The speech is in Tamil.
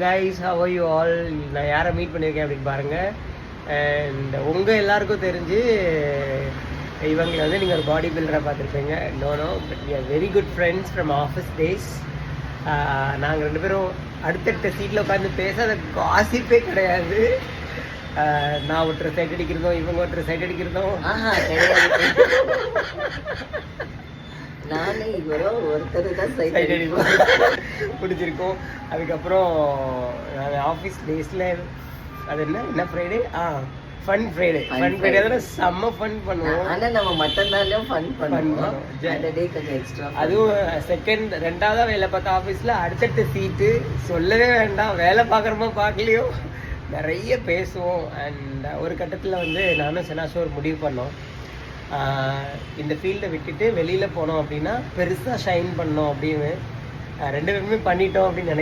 Guys, how are you all? நான் யாரை மீட் பண்ணியிருக்கேன் அப்படின்னு பாருங்கள். அண்ட் உங்கள் எல்லாருக்கும் தெரிஞ்சு இவங்களை வந்து நீங்கள் ஒரு பாடி பில்டராக பார்த்துருப்பீங்க. No but we are very good friends from office days. நாங்கள் 2 பேரும் அடுத்தடுத்த சீட்டில் உட்காந்து பேசாத காசிப்பே கிடையாது. நான் ஒருத்தர் சைட் அடிக்கிறதும் இவங்க ஒருத்தர் சைட் அடிக்கிறதும் நானே இவரோ ஒருத்தர் தான் சைட் அடிப்போம் பிடிச்சிருக்கோம். அதுக்கப்புறம் நாங்கள் ஆஃபீஸ் டேஸில் அது என்ன ஃப்ரைடே ஃபன் ஃப்ரைடே அதெல்லாம் செம்ம ஃபன் பண்ணுவோம். ஆனால் நம்ம மற்ற நாள்லையும் ஃபன் பண்ணுவோம். அந்த டே கொஞ்சம் எக்ஸ்ட்ரா. அதுவும் ரெண்டாவதாக வேலை பார்த்த ஆஃபீஸில் அடுத்தடுத்த சீட்டு சொல்லவே வேண்டாம். வேலை பார்க்குறோமோ பார்க்கலையோ நிறைய பேசுவோம். அண்ட் ஒரு கட்டத்தில் வந்து நானும் செனாஷும் ஒரு முடிவு பண்ணோம். இந்த ஃபீல்டை விட்டுட்டு வெளியில் போனோம் அப்படின்னா பெருசாக ஷைன் பண்ணோம் அப்படின்னு 2 பேருமே பண்ணிட்டோம் அப்படின்னு நினைக்கிறேன்.